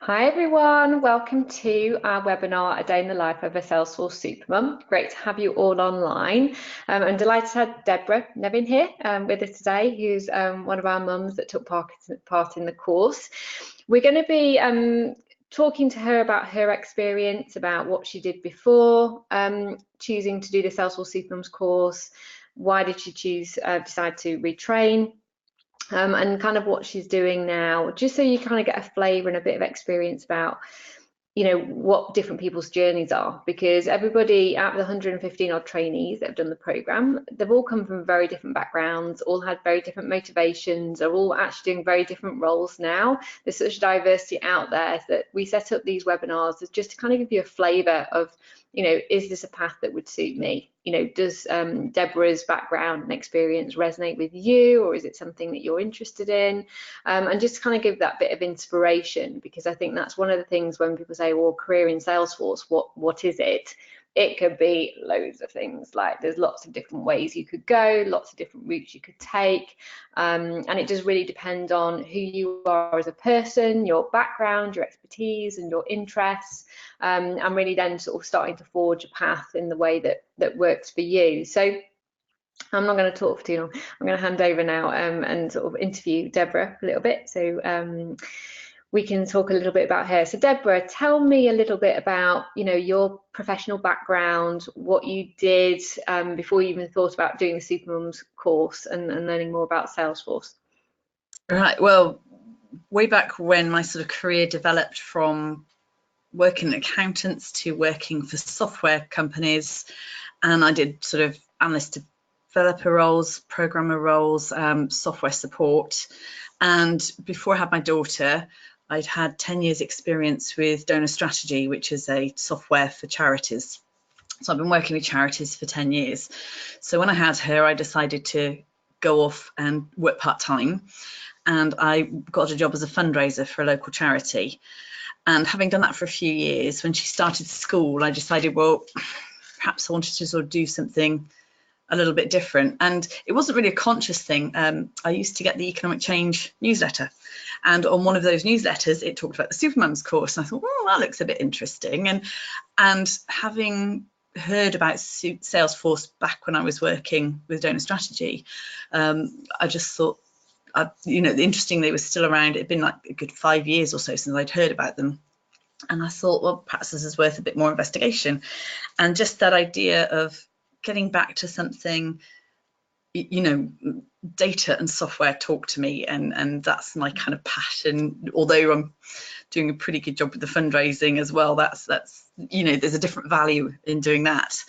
Hi everyone, welcome to our webinar, A Day in the Life of a Salesforce Supermum. Great to have you all online. I'm delighted to have Deborah Nevin here with us today, who's one of our mums that took part in the course. We're going to be talking to her about her experience, about what she did before choosing to do the Salesforce Supermums course, why did she decide to retrain, and kind of what she's doing now, just so you kind of get a flavour and a bit of experience about, you know, what different people's journeys are, because everybody out of the 115 odd trainees that have done the programme, they've all come from very different backgrounds, all had very different motivations, are all actually doing very different roles now. There's such diversity out there that we set up these webinars just to kind of give you a flavour of, you know, is this a path that would suit me? You know, does Deborah's background and experience resonate with you, or is it something that you're interested in? And just kind of give that bit of inspiration, because I think that's one of the things when people say, well, career in Salesforce, what is it? It could be loads of things. Like there's lots of different ways you could go, lots of different routes you could take, and it does really depend on who you are as a person, your background, your expertise and your interests, and really then sort of starting to forge a path in the way that works for you. So I'm not going to talk for too long. I'm going to hand over now and sort of interview Deborah a little bit, so we can talk a little bit about her. So Deborah, tell me a little bit about, you know, your professional background, what you did before you even thought about doing the Supermums course and learning more about Salesforce. Right, well, way back when my sort of career developed from working accountants to working for software companies, and I did sort of analyst developer roles, programmer roles, software support. And before I had my daughter, I'd had 10 years experience with Donor Strategy, which is a software for charities. So I've been working with charities for 10 years. So when I had her, I decided to go off and work part-time. And I got a job as a fundraiser for a local charity. And having done that for a few years, when she started school, I decided, well, perhaps I wanted to sort of do something a little bit different. And it wasn't really a conscious thing. I used to get the Economic Change newsletter. And on one of those newsletters, it talked about the Supermums course. And I thought, well, that looks a bit interesting. And having heard about Salesforce back when I was working with Donor Strategy, I just thought, you know, interesting they were still around. It'd been like a good 5 years or so since I'd heard about them. And I thought, well, perhaps this is worth a bit more investigation. And just that idea of getting back to something, you know, data and software talk to me, and that's my kind of passion. Although I'm doing a pretty good job with the fundraising as well, that's you know, there's a different value in doing that.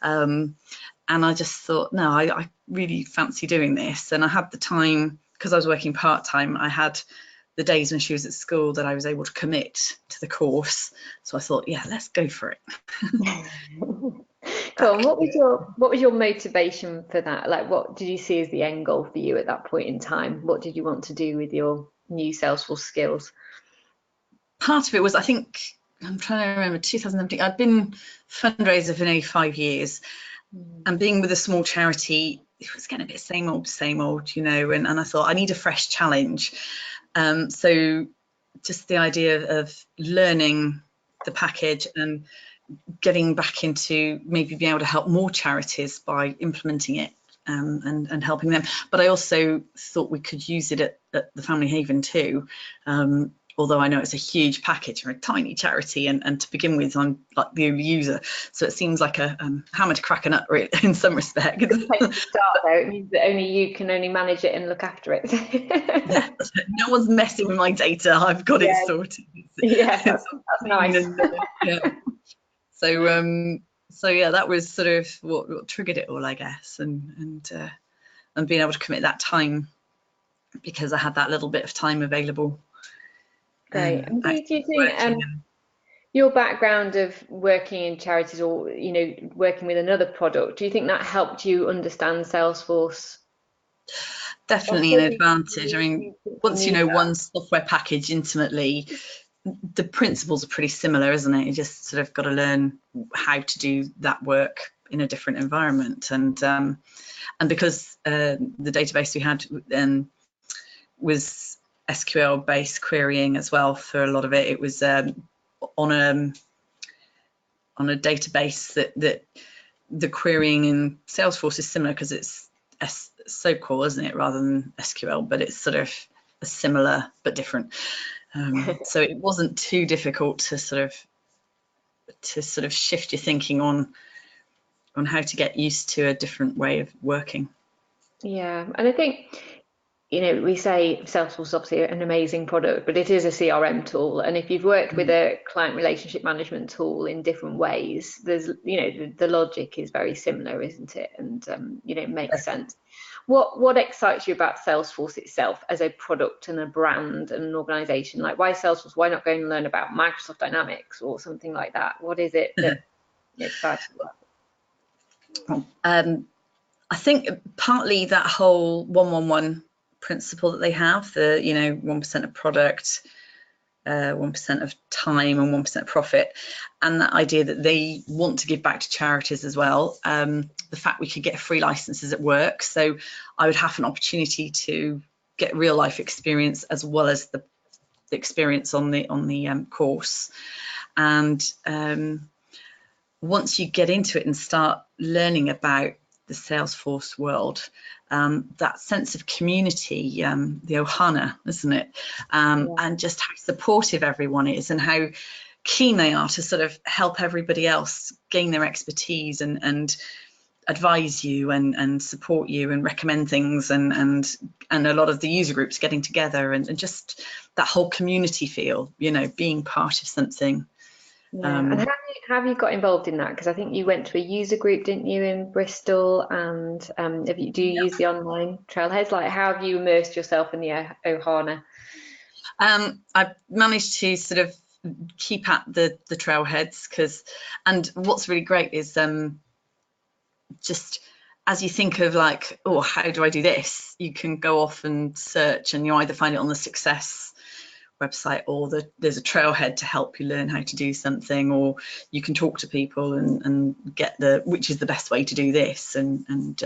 And I just thought, no, I really fancy doing this. And I had the time, because I was working part-time, I had the days when she was at school that I was able to commit to the course. So I thought, yeah, let's go for it. Cool. What was your motivation for that? Like, what did you see as the end goal for you at that point in time? What did you want to do with your new Salesforce skills? Part of it was, I think, I'm trying to remember, 2017. I'd been fundraiser for nearly 5 years, and being with a small charity, it was getting a bit same old, you know. And I thought I need a fresh challenge. So just the idea of learning the package and getting back into maybe being able to help more charities by implementing it and helping them. But I also thought we could use it at the Family Haven too. Although I know it's a huge package for a tiny charity, and to begin with, I'm like the only user, so it seems like a hammer to crack a nut, really, in some respect. Good place to start, though. It means that only you can manage it and look after it. Yeah, no one's messing with my data. I've got it sorted. Yeah, that's nice. Yeah. So yeah, that was sort of what triggered it all, I guess, and being able to commit that time, because I had that little bit of time available. Great. And do you think your background of working in charities, or, you know, working with another product, do you think that helped you understand Salesforce? Definitely an advantage. I mean, once you know one software package intimately, the principles are pretty similar, isn't it? You just sort of got to learn how to do that work in a different environment. And because the database we had was SQL based querying as well for a lot of it. It was on a database that the querying in Salesforce is similar because it's SQL, isn't it, rather than SQL, but it's sort of a similar but different. So it wasn't too difficult to sort of shift your thinking on how to get used to a different way of working. Yeah, and I think, we say Salesforce is obviously an amazing product, but it is a CRM tool. And if you've worked with a client relationship management tool in different ways, there's, the logic is very similar, isn't it? And, it makes sense. What excites you about Salesforce itself as a product and a brand and an organization? Like, why Salesforce? Why not go and learn about Microsoft Dynamics or something like that? What is it that excites you about it? I think partly that whole 1-1-1 principle that they have, the 1% of product, 1% of time and 1% of profit, and that idea that they want to give back to charities as well. The fact we could get free licenses at work, so I would have an opportunity to get real life experience as well as the experience on the course. And once you get into it and start learning about the Salesforce world, that sense of community, the ohana, isn't it? And just how supportive everyone is and how keen they are to sort of help everybody else gain their expertise and advise you and support you and recommend things, and a lot of the user groups getting together and just that whole community feel, being part of something. Yeah, and how have you got involved in that? Because I think you went to a user group, didn't you, in Bristol? And do you use the online trailheads? Like, how have you immersed yourself in the Ohana? I've managed to sort of keep at the trailheads and what's really great is just as you think of like, oh, how do I do this? You can go off and search, and you either find it on the Success website or there's a trailhead to help you learn how to do something, or you can talk to people and get which is the best way to do this. And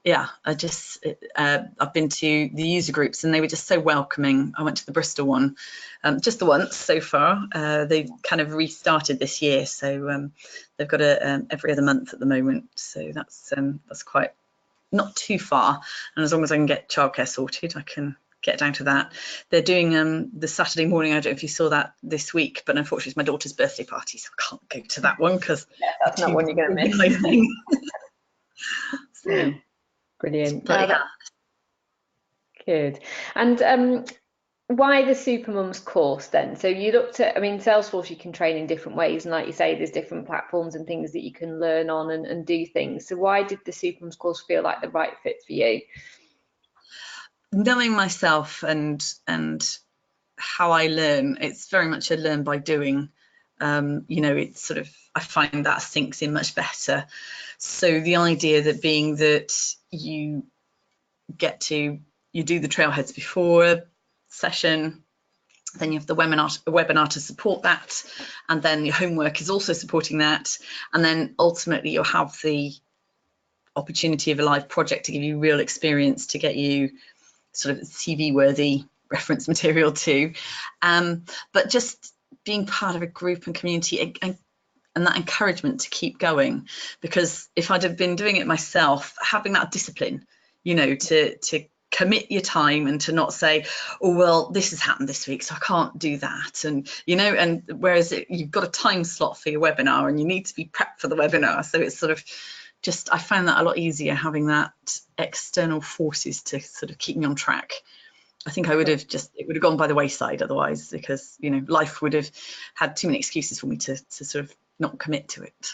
yeah, I've been to the user groups and they were just so welcoming. I went to the Bristol one just the once so far. They've kind of restarted this year, so they've got a every other month at the moment, so that's quite not too far, and as long as I can get childcare sorted, I can get down to that. They're doing the Saturday morning, I don't know if you saw that this week, but unfortunately it's my daughter's birthday party, so I can't go to that one because that's not one you're going to miss. So, brilliant. But, yeah. Good. And why the Supermums course then? So you looked at, Salesforce you can train in different ways, and like you say, there's different platforms and things that you can learn on and do things. So why did the Supermums course feel like the right fit for you? Knowing myself and how I learn, it's very much a learn by doing. It's sort of, I find that sinks in much better. So the idea that you do the trailheads before a session, then you have the webinar to support that, and then your homework is also supporting that, and then ultimately you'll have the opportunity of a live project to give you real experience, to get you sort of CV worthy reference material too, but just being part of a group and community and that encouragement to keep going, because if I'd have been doing it myself, having that discipline, to commit your time and to not say, oh well, this has happened this week so I can't do that, and and whereas you've got a time slot for your webinar and you need to be prepped for the webinar, so it's sort of just, I found that a lot easier, having that external forces to sort of keep me on track. I think it would have gone by the wayside otherwise, because life would have had too many excuses for me to sort of not commit to it.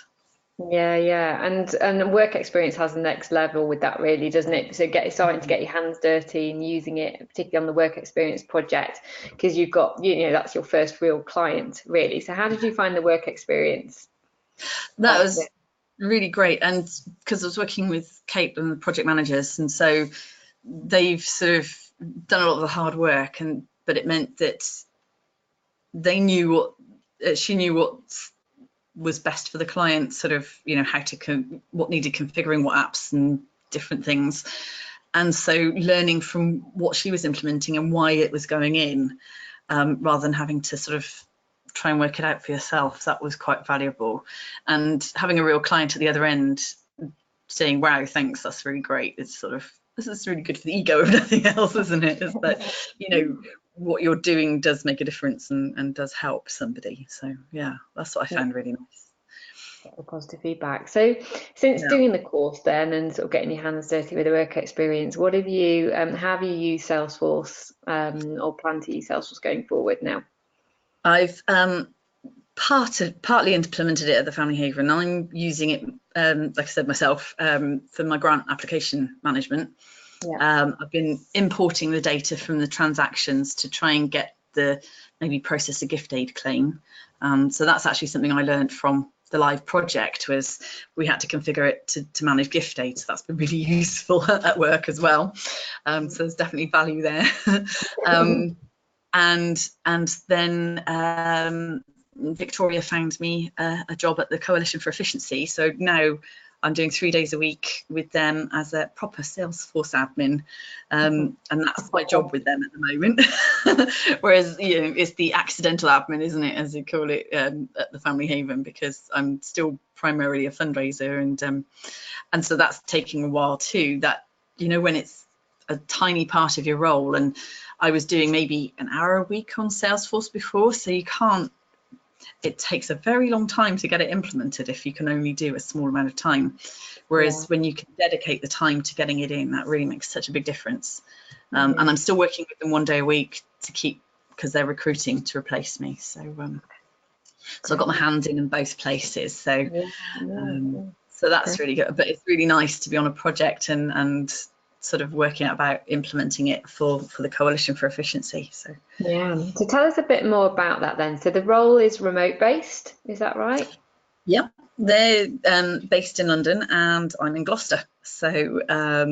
Yeah, and work experience has the next level with that, really, doesn't it? So starting to get your hands dirty and using it, particularly on the work experience project, because you've got, that's your first real client, really. So how did you find the work experience? That was really great, and because I was working with Kate and the project managers, and so they've sort of done a lot of the hard work, but it meant that they knew she knew what was best for the client, sort of, what needed configuring, what apps and different things. and so learning from what she was implementing and why it was going in, rather than having to sort of try and work it out for yourself, that was quite valuable. And having a real client at the other end saying, wow, thanks, that's really great, it's sort of, this is really good for the ego, if nothing else, isn't it? Is that, you know, what you're doing does make a difference and does help somebody. So yeah, that's what I found really nice. Get the positive feedback. So since Yeah. doing the course then and sort of getting your hands dirty with the work experience, what have you how have you used Salesforce or plan to use Salesforce going forward now? I've partly implemented it at the Family Haven. I'm using it, like I said myself, for my grant application management. Yeah. I've been importing the data from the transactions to try and get maybe process a gift aid claim. So that's actually something I learned from the live project, was we had to configure it to manage gift aid. So that's been really useful at work as well. So there's definitely value there. And then Victoria found me a job at the Coalition for Efficiency. So now I'm doing 3 days a week with them as a proper Salesforce admin, and that's my job with them at the moment. Whereas, you know, it's the accidental admin, isn't it, as you call it, at the Family Haven, because I'm still primarily a fundraiser, and so that's taking a while too. That, you know, when it's a tiny part of your role, and I was doing maybe an hour a week on Salesforce before, so you can't, it takes a very long time to get it implemented if you can only do a small amount of time. Whereas when you can dedicate the time to getting it in, that really makes such a big difference. And I'm still working with them 1 day a week to keep, because they're recruiting to replace me. So so I've got my hands in both places. So so that's really good. But it's really nice to be on a project and sort of working out about implementing it for the Coalition for Efficiency. So So tell us a bit more about that then. So the role is remote based, is that right? yeah, they're based in London and I'm in Gloucester. So I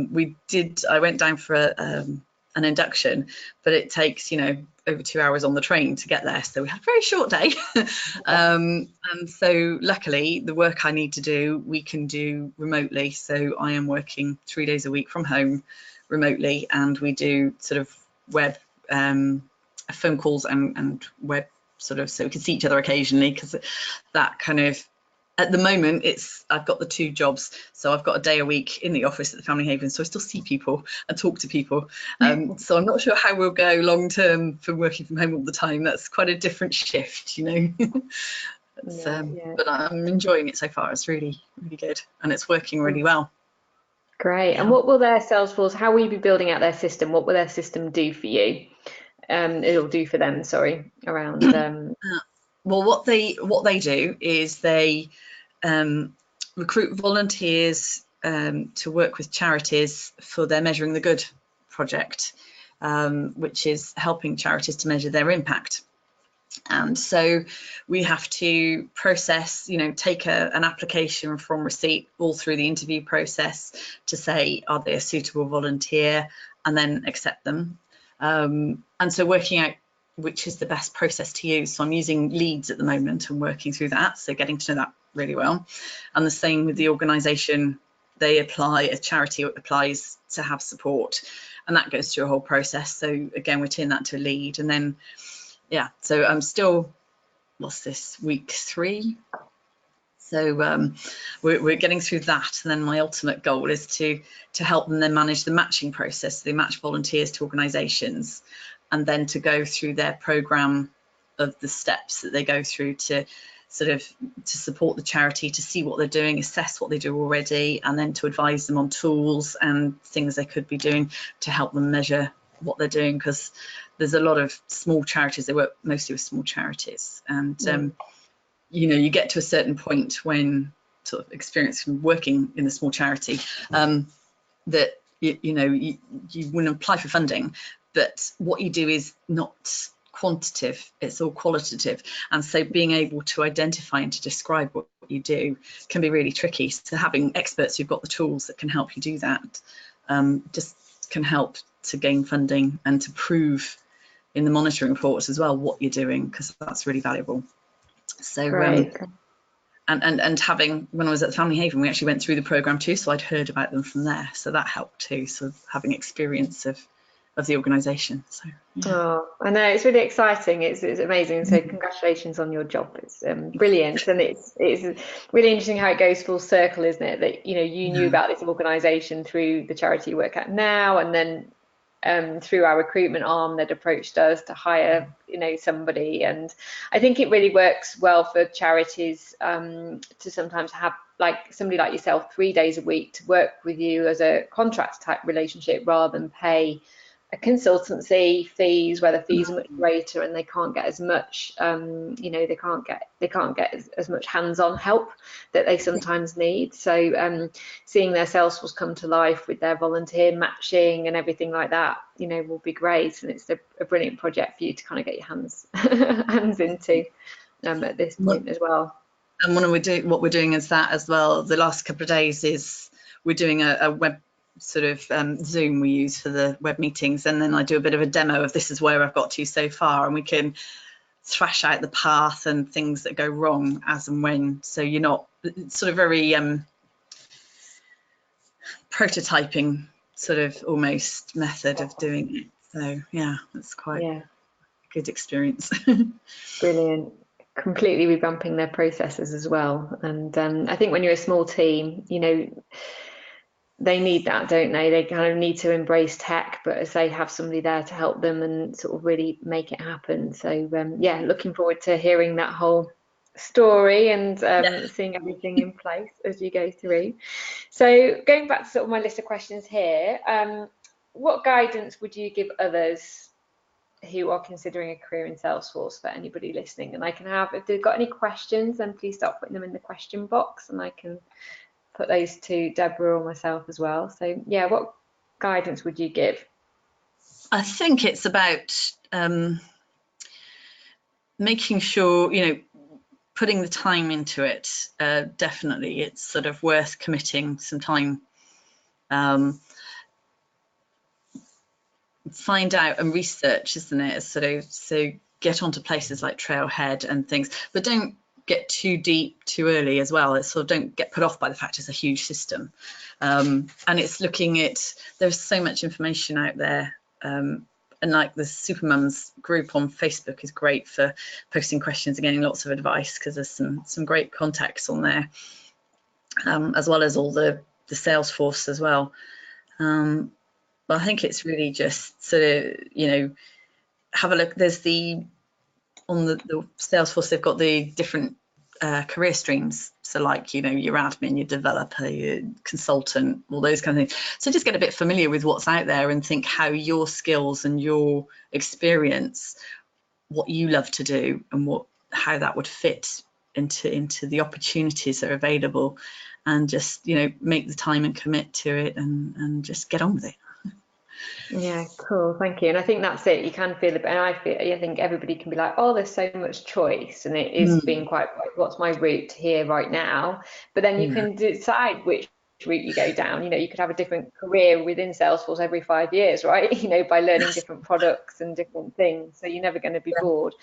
went down for an induction, but it takes, you know, over 2 hours on the train to get there. So we had a very short day. And so luckily the work I need to do, we can do remotely. So I am working 3 days a week from home remotely, and we do sort of web phone calls and web sort of, so we can see each other occasionally, because that kind of, at the moment, I've got the 2 jobs. So I've got a day a week in the office at the Family Haven, so I still see people and talk to people. So I'm not sure how we'll go long term for working from home all the time. That's quite a different shift, you know. But I'm enjoying it so far. It's really, really good, and it's working really well. Great. And what will their Salesforce, how will you be building out their system? What will their system do for you? It'll do for them, sorry, around well, what they do is they recruit volunteers to work with charities for their Measuring the Good project, which is helping charities to measure their impact. And so we have to process, you know, take an application from receipt all through the interview process to say, are they a suitable volunteer, and then accept them. And so working out which is the best process to use. So I'm using Leads at the moment and working through that, so getting to know that really well. And the same with the organisation. They apply, a charity applies to have support, and that goes through a whole process. So again, we're turning that to a lead, and then so I'm still, what's this, week 3? So we're getting through that, and then my ultimate goal is to help them then manage the matching process. So they match volunteers to organisations, and then to go through their programme of the steps that they go through to sort of to support the charity, to see what they're doing, assess what they do already, and then to advise them on tools and things they could be doing to help them measure what they're doing, because there's a lot of small charities. They work mostly with small charities, and you know, you get to a certain point when sort of experience from working in a small charity that you know you wouldn't apply for funding, but what you do is not quantitative, it's all qualitative, and so being able to identify and to describe what you do can be really tricky. So having experts who've got the tools that can help you do that just can help to gain funding and to prove in the monitoring reports as well what you're doing, because that's really valuable. So and having, when I was at the Family Haven, we actually went through the program too, so I'd heard about them from there, so that helped too, so having experience of the organisation. So yeah. Oh, I know, it's really exciting. It's amazing. So congratulations on your job. It's brilliant, and it's really interesting how it goes full circle, isn't it? That you knew about this organisation through the charity you work at now, and then through our recruitment arm that approached us to hire somebody. And I think it really works well for charities to sometimes have like somebody like yourself 3 days a week to work with you as a contract type relationship rather than pay a consultancy fees where the fees are much greater and they can't get as much they can't get as much hands-on help that they sometimes need. So seeing their Salesforce come to life with their volunteer matching and everything like that will be great, and it's a brilliant project for you to kind of get your hands into at this point as well. And what we're doing is that as well. The last couple of days is we're doing a web sort of Zoom we use for the web meetings, and then I do a bit of a demo of this is where I've got to so far, and we can thrash out the path and things that go wrong as and when, so you're not, it's sort of very prototyping sort of almost method of doing it. So yeah, it's quite a good experience. Brilliant. Completely revamping their processes as well. And I think when you're a small team, they need that, don't they? They kind of need to embrace tech, but as they have somebody there to help them and sort of really make it happen. So yeah, looking forward to hearing that whole story and seeing everything in place as you go through. So going back to sort of my list of questions here, what guidance would you give others who are considering a career in Salesforce, for anybody listening? And I can have, if they've got any questions, then please start putting them in the question box and I can put those to Deborah or myself as well. So yeah, what guidance would you give? I think it's about making sure, putting the time into it. Definitely, it's sort of worth committing some time. Find out and research, isn't it? So get onto places like Trailhead and things, but don't get too deep too early as well. It's sort of, don't get put off by the fact it's a huge system, and it's looking at, there's so much information out there, and like the Supermums group on Facebook is great for posting questions and getting lots of advice, because there's some great contacts on there, as well as all the Salesforce as well. But I think it's really just sort of, have a look. There's on the Salesforce, they've got the different career streams. So like, your admin, your developer, your consultant, all those kind of things. So just get a bit familiar with what's out there and think how your skills and your experience, what you love to do and how that would fit into the opportunities that are available, and just, make the time and commit to it and just get on with it. Yeah, cool, thank you. And I think that's it. You can feel it, and I think everybody can be like, oh, there's so much choice, and it is being quite, what's my route here right now? But then you can decide which route you go down. You could have a different career within Salesforce every 5 years, right? By learning different products and different things. So you're never going to be bored.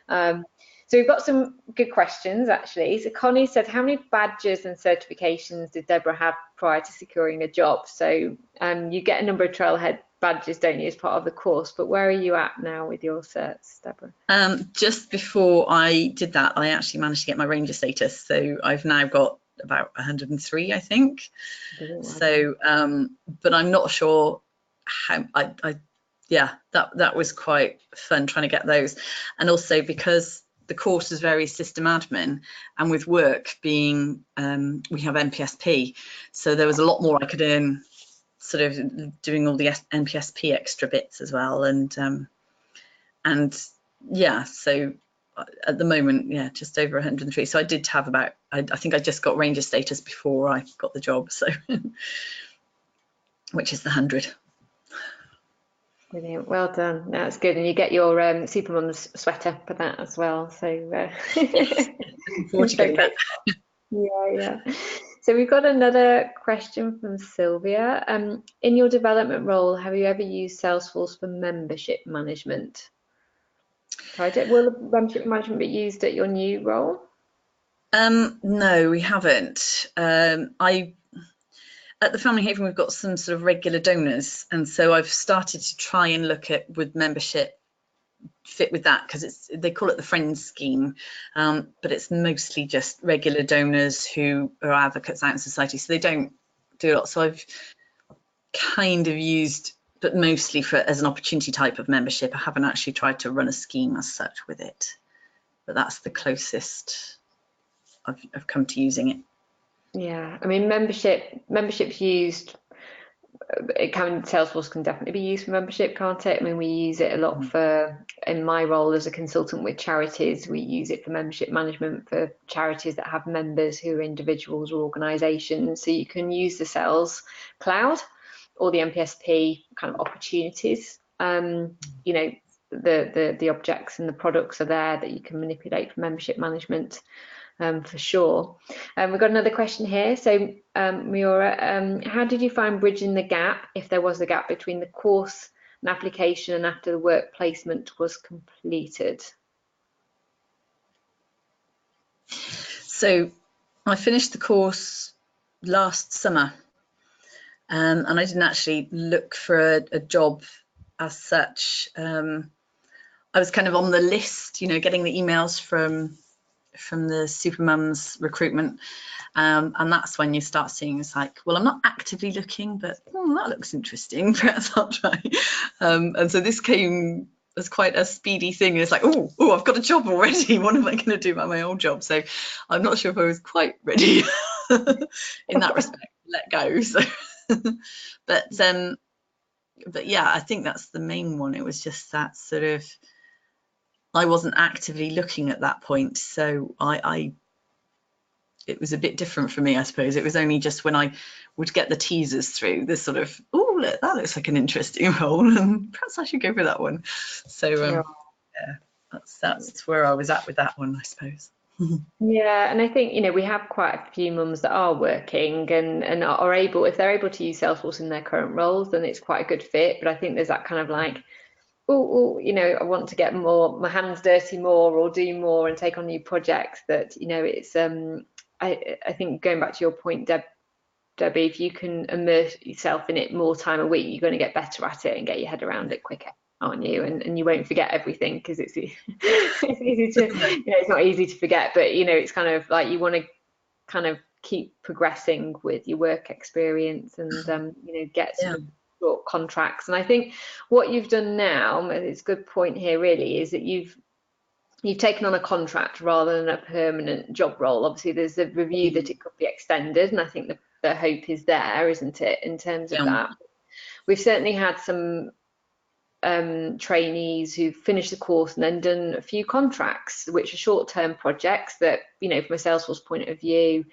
So we've got some good questions, actually. So Connie said, how many badges and certifications did Deborah have prior to securing a job? So you get a number of Trailhead badges, don't you, as part of the course, but where are you at now with your certs, Deborah? Just before I did that, I actually managed to get my Ranger status. So I've now got about 103, I think. So, but I'm not sure how, that was quite fun trying to get those. And also because the course is very system admin, and with work being, we have NPSP, so there was a lot more I could earn sort of doing all the NPSP extra bits as well. And yeah, so at the moment, just over 103. So I did have about, I think I just got Ranger status before I got the job, so which is the 100. Brilliant, well done. That's good, and you get your Supermums sweater for that as well. So yeah. So we've got another question from Sylvia. In your development role, have you ever used Salesforce for membership management? Will the membership management be used at your new role? No, we haven't. At the Family Haven, we've got some sort of regular donors, and so I've started to try and look at would membership fit with that, because they call it the Friends scheme, but it's mostly just regular donors who are advocates out in society, so they don't do a lot. So I've kind of used, but mostly as an opportunity type of membership. I haven't actually tried to run a scheme as such with it, but that's the closest I've come to using it. Yeah, I mean, membership's used. Salesforce can definitely be used for membership, can't it? I mean, we use it a lot for, in my role as a consultant with charities, we use it for membership management for charities that have members who are individuals or organisations. So you can use the Sales Cloud or the MPSP kind of opportunities. You know, the objects and the products are there that you can manipulate for membership management. For sure. We've got another question here. So, Miura, how did you find bridging the gap, if there was a gap, between the course and application and after the work placement was completed? So I finished the course last summer, and I didn't actually look for a job as such. I was kind of on the list, you know, getting the emails from the Supermums recruitment, and that's when you start seeing, it's like, well, I'm not actively looking, but that looks interesting, perhaps I'll try. And so this came as quite a speedy thing. It's like, oh, I've got a job already, what am I going to do about my old job? So I'm not sure if I was quite ready in that respect to let go. So but yeah, I think that's the main one. It was just that sort of, I wasn't actively looking at that point, so it was a bit different for me, I suppose. It was only just when I would get the teasers through, this sort of, oh, look, that looks like an interesting role, and perhaps I should go for that one. So yeah, that's where I was at with that one, I suppose. Yeah, and I think, you know, we have quite a few mums that are working and are able, if they're able to use Salesforce in their current roles, then it's quite a good fit. But I think there's that kind of like, oh, you know, I want to get more, my hands dirty more, or do more and take on new projects. That, you know, it's I think going back to your point, Debbie, if you can immerse yourself in it more time a week, you're going to get better at it and get your head around it quicker, aren't you? And you won't forget everything, because it's it's easy to, you know, it's not easy to forget, but you know, it's kind of like you want to kind of keep progressing with your work experience, and you know, get sort of short contracts. And I think what you've done now, and it's a good point here really, is that you've taken on a contract rather than a permanent job role. Obviously, there's a review that it could be extended, and I think the hope is there, isn't it, in terms of that. We've certainly had some trainees who've finished the course and then done a few contracts, which are short-term projects that, you know, from a Salesforce point of view,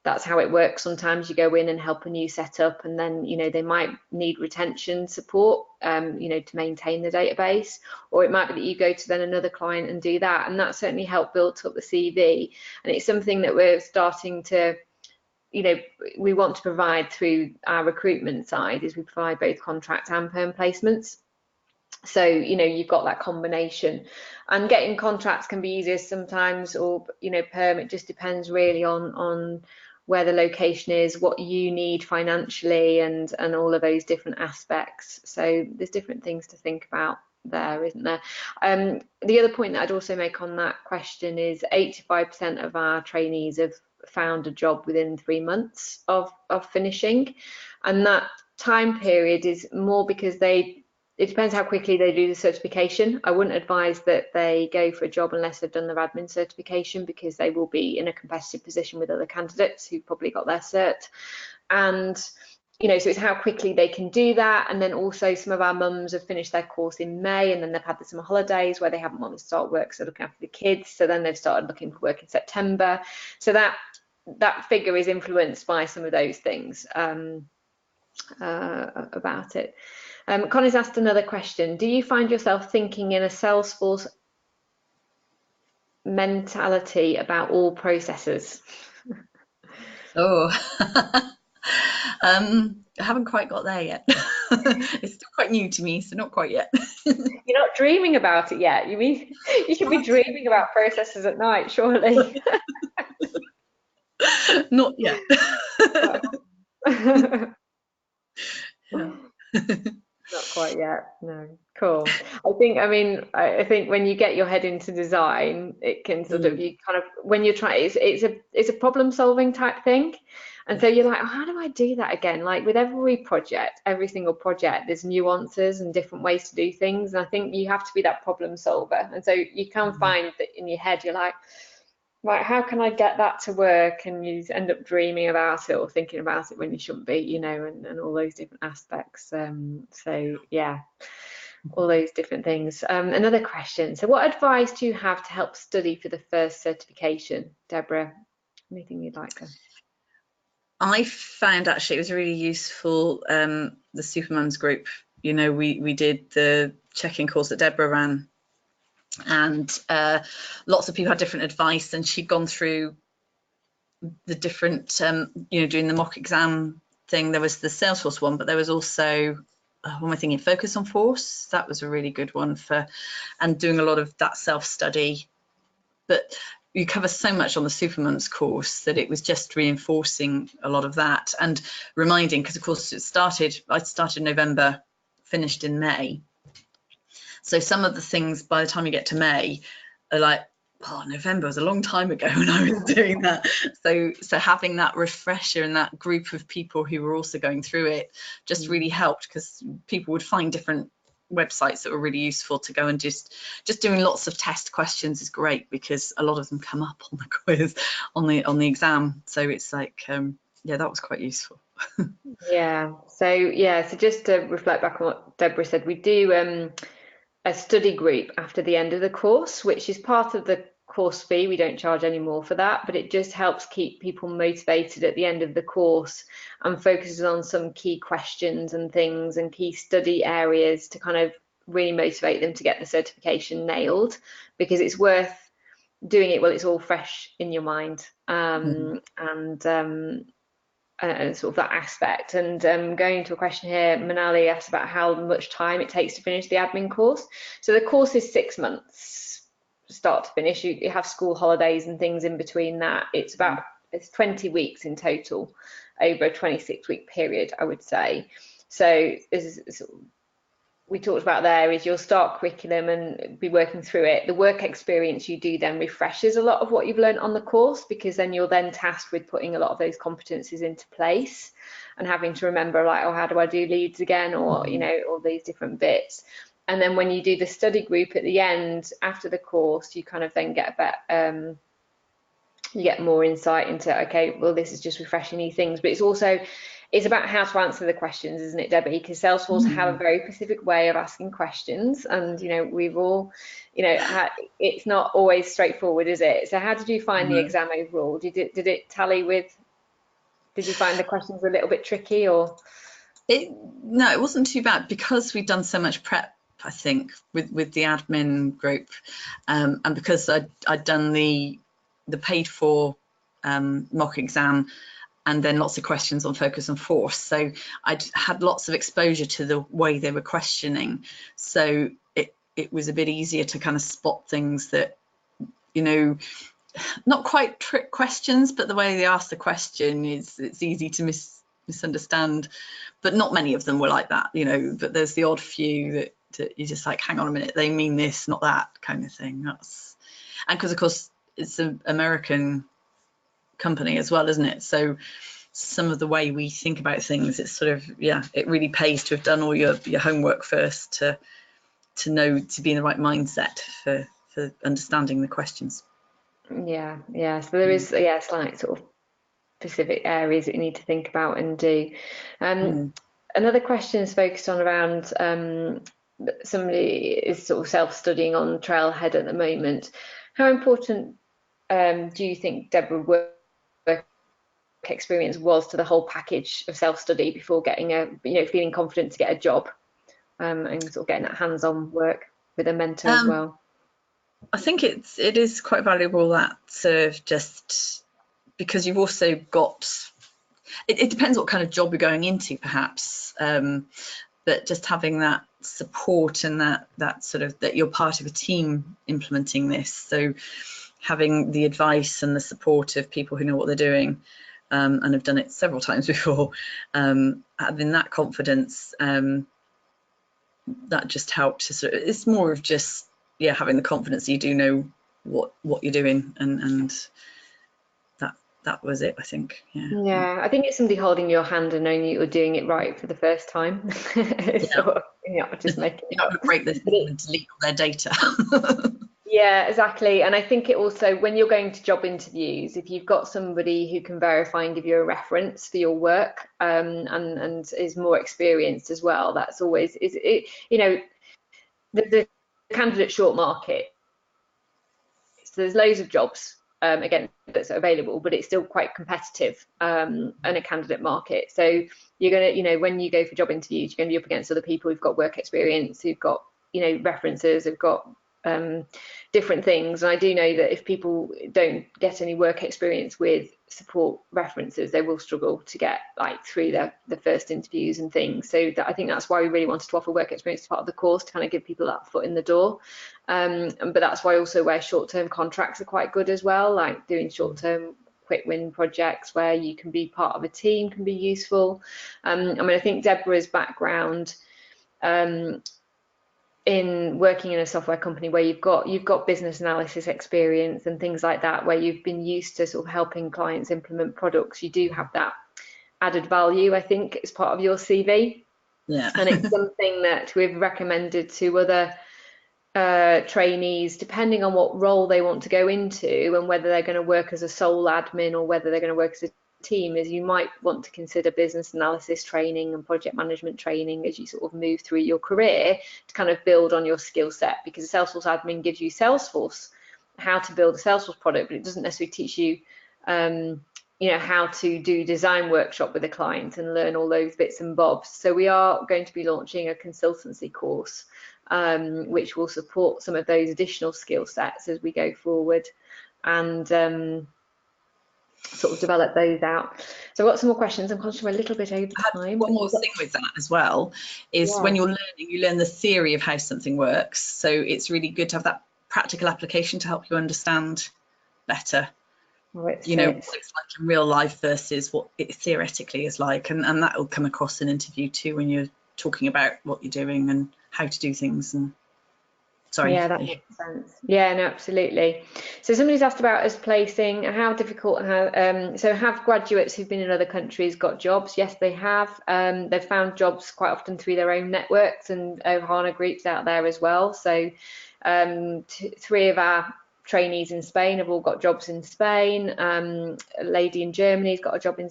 that's how it works. Sometimes you go in and help a new setup, and then, you know, they might need retention support, you know, to maintain the database, or it might be that you go to then another client and do that, and that certainly helped build up the CV. And it's something that we're starting to, you know, we want to provide through our recruitment side, is we provide both contract and perm placements. So, you know, you've got that combination, and getting contracts can be easier sometimes, or, you know, perm, it just depends really on where the location is, what you need financially, and all of those different aspects. So there's different things to think about there, isn't there? The other point that I'd also make on that question is 85% of our trainees have found a job within 3 months of finishing, and that time period is more because it depends how quickly they do the certification. I wouldn't advise that they go for a job unless they've done their admin certification, because they will be in a competitive position with other candidates who've probably got their cert. And, you know, so it's how quickly they can do that. And then also some of our mums have finished their course in May, and then they've had the summer holidays where they haven't wanted to start work, so looking after the kids. So then they've started looking for work in September. So that figure is influenced by some of those things about it. Connor's asked another question. Do you find yourself thinking in a Salesforce mentality about all processes? Oh, I haven't quite got there yet. It's still quite new to me, so not quite yet. You're not dreaming about it yet. You mean you should be dreaming about processes at night, surely? Not yet. Yeah. Not quite yet, no. Cool. I think when you get your head into design, it can sort of, Mm, you kind of, when you're trying, it's a problem solving type thing. And yeah. so you're like, oh, how do I do that again? Like with every project, every single project, there's nuances and different ways to do things. And I think you have to be that problem solver. And so you can Mm, find that in your head, you're like, right, how can I get that to work? And you end up dreaming about it or thinking about it when you shouldn't be, and all those different aspects. So yeah, all those different things. Another question. So what advice do you have to help study for the first certification, Deborah? Anything you'd like to? I found actually it was really useful, the Supermums group. We did the check-in course that Deborah ran, and lots of people had different advice, and she'd gone through the different, doing the mock exam thing. There was the Salesforce one, but there was also, what am I thinking, Focus on Force. That was a really good one and doing a lot of that self-study. But you cover so much on the Supermums course that it was just reinforcing a lot of that and reminding, because of course I started November, finished in May. So some of the things by the time you get to May are like, oh, November was a long time ago when I was doing that. So having that refresher and that group of people who were also going through it just really helped, because people would find different websites that were really useful to go, and just doing lots of test questions is great, because a lot of them come up on the quiz, on the exam. So it's like, yeah, that was quite useful. So just to reflect back on what Deborah said, we do a study group after the end of the course, which is part of the course fee. We don't charge any more for that, but it just helps keep people motivated at the end of the course and focuses on some key questions and things and key study areas to kind of really motivate them to get the certification nailed, because it's worth doing it while it's all fresh in your mind. And sort of that aspect. And going to a question here, Manali asked about how much time it takes to finish the admin course. So the course is 6 months, start to finish. You have school holidays and things in between that. It's 20 weeks in total over a 26-week period, I would say. So we talked about there is you'll start curriculum and be working through it. The work experience you do then refreshes a lot of what you've learned on the course, because then you're then tasked with putting a lot of those competencies into place and having to remember, like, oh, how do I do leads again, or all these different bits. And then when you do the study group at the end after the course, you kind of then get you get more insight into, okay, well, this is just refreshing these things, but it's about how to answer the questions, isn't it, Debbie? Because Salesforce have a very specific way of asking questions, and we've all, it's not always straightforward, is it? So how did you find the exam overall? Did it tally with? Did you find the questions a little bit tricky, or? No, it wasn't too bad, because we'd done so much prep, I think, with the admin group, and because I'd done the paid for mock exam, and then lots of questions on Focus and Force. So I'd had lots of exposure to the way they were questioning. So it was a bit easier to kind of spot things that, not quite trick questions, but the way they ask the question it's easy to misunderstand. But not many of them were like that, but there's the odd few that you're just like, hang on a minute, they mean this, not that kind of thing. And because of course it's an American company as well, isn't it? So some of the way we think about things, it's sort of, it really pays to have done all your homework first to know, to be in the right mindset for understanding the questions. So there is like sort of specific areas that you need to think about and do. Another question is focused on around somebody is sort of self-studying on Trailhead at the moment. How important do you think, Deborah, work experience was to the whole package of self-study before getting feeling confident to get a job, and sort of getting that hands-on work with a mentor as well? I think it is quite valuable, that sort of, just because you've also got, it depends what kind of job you're going into, perhaps, but just having that support and that sort of, that you're part of a team implementing this. So having the advice and the support of people who know what they're doing, and have done it several times before, having that confidence, that just helped to sort of, it's more of just, yeah, having the confidence that you do know what you're doing, and that was it, I think. Yeah, I think it's somebody holding your hand and knowing that you're doing it right for the first time. Sort of, just making it You're not up. going to break the system and delete all their data. Yeah, exactly. And I think it also, when you're going to job interviews, if you've got somebody who can verify and give you a reference for your work, and is more experienced as well, that's always the candidate short market. So there's loads of jobs, again, that's available, but it's still quite competitive, in a candidate market. So you're gonna, when you go for job interviews, you're gonna be up against other people who've got work experience, who've got, references, who've got different things. And I do know that if people don't get any work experience with support references, they will struggle to get through the first interviews and things. So I think that's why we really wanted to offer work experience as part of the course, to kind of give people that foot in the door. But that's why also where short-term contracts are quite good as well, like doing short-term quick win projects where you can be part of a team can be useful. I think Deborah's background, in working in a software company where you've got business analysis experience and things like that, where you've been used to sort of helping clients implement products, you do have that added value, I think, as part of your CV. Yeah. And it's something that we've recommended to other trainees, depending on what role they want to go into and whether they're going to work as a sole admin or whether they're going to work as a team, is you might want to consider business analysis training and project management training as you sort of move through your career, to kind of build on your skill set, because a Salesforce admin gives you Salesforce, how to build a Salesforce product, but it doesn't necessarily teach you how to do design workshop with a client and learn all those bits and bobs. So we are going to be launching a consultancy course, which will support some of those additional skill sets as we go forward, and sort of develop those out. So I've got some more questions. I'm conscious we're a little bit over time. One more thing with that as well is, when you're learning, you learn the theory of how something works. So it's really good to have that practical application to help you understand better, what it's like in real life versus what it theoretically is like. And that will come across in interview too, when you're talking about what you're doing and how to do things. And sorry. Yeah, that makes sense. Yeah, no, absolutely. So somebody's asked about us placing, how difficult, so have graduates who've been in other countries got jobs? Yes, they have. They've found jobs quite often through their own networks and Ohana groups out there as well. So 3 of our trainees in Spain have all got jobs in Spain. A lady in Germany's got a job in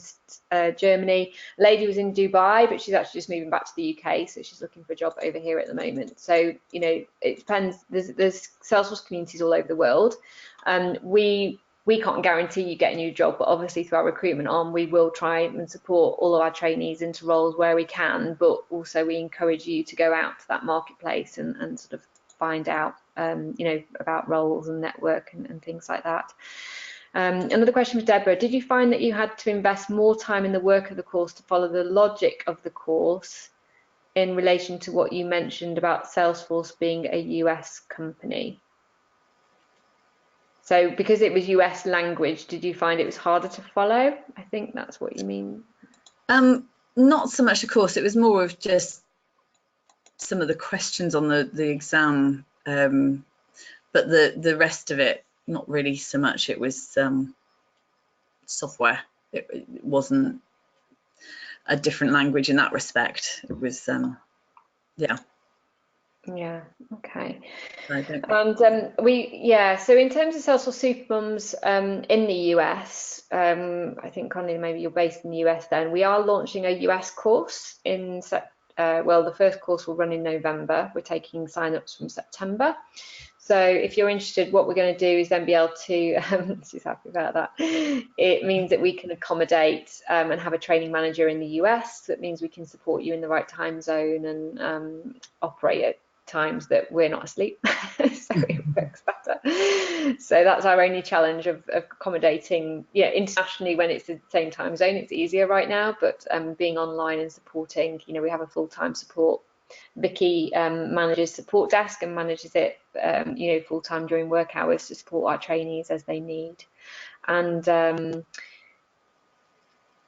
Germany. A lady was in Dubai, but she's actually just moving back to the UK, so she's looking for a job over here at the moment. So it depends. There's Salesforce communities all over the world. We can't guarantee you get a new job, but obviously through our recruitment arm, we will try and support all of our trainees into roles where we can. But also we encourage you to go out to that marketplace and sort of find out about roles and network and things like that. Another question for Deborah: did you find that you had to invest more time in the work of the course to follow the logic of the course in relation to what you mentioned about Salesforce being a US company? So because it was US language, did you find it was harder to follow? I think that's what you mean. Not so much, of course. It was more of just some of the questions on the exam, but the rest of it, not really so much. It was software. It wasn't a different language in that respect. It was yeah. Okay. And so in terms of Salesforce Supermums in the US, I think, Connie, maybe you're based in the US then, we are launching a US course in the first course will run in November. We're taking sign-ups from September. So if you're interested, what we're going to do is then be able to, she's happy about that. It means that we can accommodate and have a training manager in the US. That means we can support you in the right time zone and operate at times that we're not asleep. So it works better. So that's our only challenge of accommodating, internationally when it's the same time zone. It's easier right now, but being online and supporting, we have a full-time support Vicky manages support desk and manages it, you know, full time during work hours to support our trainees as they need. And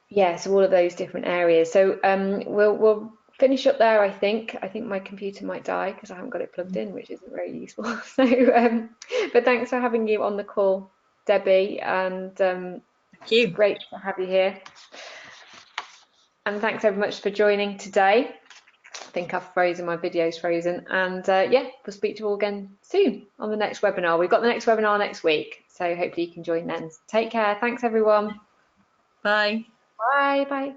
yeah, so all of those different areas. So we'll finish up there. I think my computer might die because I haven't got it plugged in, which isn't very useful. So, but thanks for having you on the call, Debbie, and Thank you. it's great to have you here. And thanks very much for joining today. I think I've frozen, my video's frozen, and yeah, we'll speak to you all again soon on the next webinar. We've got the next webinar next week, so hopefully you can join then. Take care. Thanks, everyone. Bye. Bye. Bye.